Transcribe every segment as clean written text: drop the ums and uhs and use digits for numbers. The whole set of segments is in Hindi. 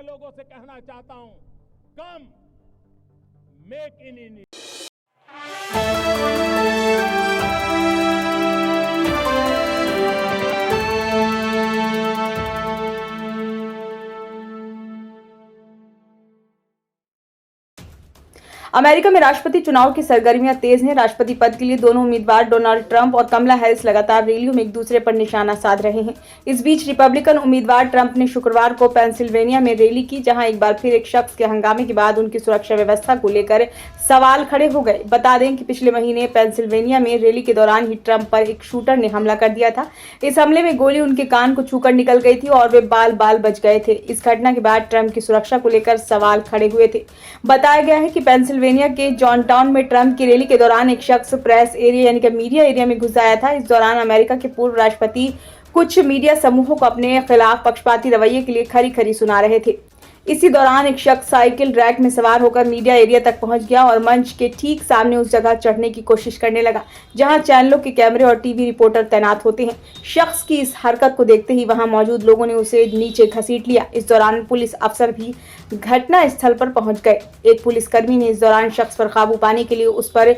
लोगों से कहना चाहता हूं, कम मेक इन इंडिया। अमेरिका में राष्ट्रपति चुनाव की सरगर्मियां तेज हैं। राष्ट्रपति पद के लिए दोनों उम्मीदवार डोनाल्ड ट्रंप और कमला हैरिस लगातार रैलियों में एक दूसरे पर निशाना साध रहे हैं। इस बीच रिपब्लिकन उम्मीदवार ट्रंप ने शुक्रवार को पेंसिल्वेनिया में रैली की, जहां एक बार फिर एक शख्स के हंगामे के बाद उनकी सुरक्षा व्यवस्था को लेकर सवाल खड़े हो गए। बता दें कि पिछले महीने पेंसिल्वेनिया में रैली के दौरान ही ट्रंप पर एक शूटर ने हमला कर दिया था। इस हमले में गोली उनके कान को छूकर निकल गई थी और वे बाल बाल बच गए थे। इस घटना के बाद ट्रंप की सुरक्षा को लेकर सवाल खड़े हुए थे। बताया गया है कि पेंसिल्वेनिया के जॉनटाउन में ट्रंप की रैली के दौरान एक शख्स प्रेस एरिया यानी कि मीडिया एरिया में घुस आया था। इस दौरान अमेरिका के पूर्व राष्ट्रपति कुछ मीडिया समूहों को अपने खिलाफ पक्षपाती रवैये के लिए खरी खरी सुना रहे थे। इसी दौरान एक शख्स साइकिल रैक में सवार होकर मीडिया एरिया तक पहुंच गया और मंच के ठीक सामने उस जगह चढ़ने की कोशिश करने लगा जहां चैनलों के कैमरे और टीवी रिपोर्टर तैनात होते हैं। शख्स की इस हरकत को देखते ही वहां मौजूद लोगों ने उसे नीचे घसीट लिया। इस दौरान पुलिस अफसर भी घटना स्थल पर पहुंच गए। एक पुलिसकर्मी ने इस दौरान शख्स पर काबू पाने के लिए उस पर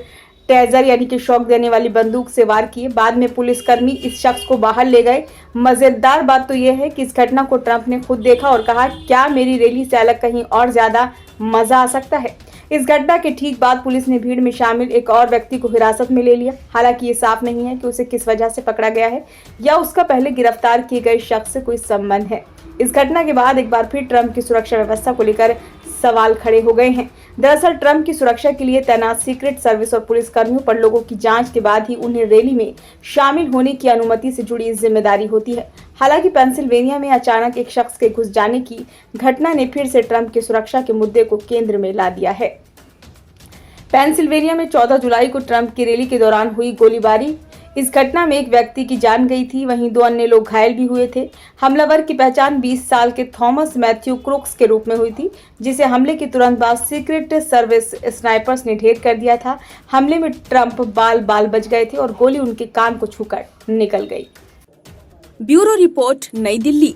टेजर यानी कि शॉक देने वाली बंदूक से वार किए। बाद में पुलिसकर्मी इस शख्स को बाहर ले गए। मजेदार बात तो यह है कि इस घटना को ट्रंप ने खुद देखा और कहा, क्या मेरी रैली से अलग कहीं और ज्यादा मजा आ सकता है। इस घटना के ठीक बाद पुलिस ने भीड़ में शामिल एक और व्यक्ति को हिरासत में ले लिया। हालांकि ये साफ नहीं है कि उसे किस वजह से पकड़ा गया है या उसका पहले गिरफ्तार किए गए शख्स से कोई संबंध है। इस घटना के बाद एक बार फिर ट्रंप की सुरक्षा व्यवस्था को लेकर सवाल खड़े हो गए हैं। दरअसल ट्रंप की सुरक्षा के लिए तैनात सीक्रेट सर्विस और पुलिस कर्मियों पर लोगों की जांच के बाद ही उन्हें रैली में शामिल होने की अनुमति से जुड़ी जिम्मेदारी होती है। हालांकि पेंसिल्वेनिया में अचानक एक शख्स के घुस जाने की घटना ने फिर से ट्रंप की सुरक्षा के मुद्दे को केंद्र में ला दिया है। पेंसिल्वेनिया में 14 जुलाई को ट्रंप की रैली के दौरान हुई गोलीबारी। इस घटना में एक व्यक्ति की जान गई थी, वहीं 2 अन्य लोग घायल भी हुए थे। हमलावर की पहचान 20 साल के थॉमस मैथ्यू क्रुक्स के रूप में हुई थी, जिसे हमले के तुरंत बाद सीक्रेट सर्विस स्नाइपर्स ने ढेर कर दिया था। हमले में ट्रंप बाल बाल बच गए थे और गोली उनके कान को छूकर निकल गई। ब्यूरो रिपोर्ट, नई दिल्ली।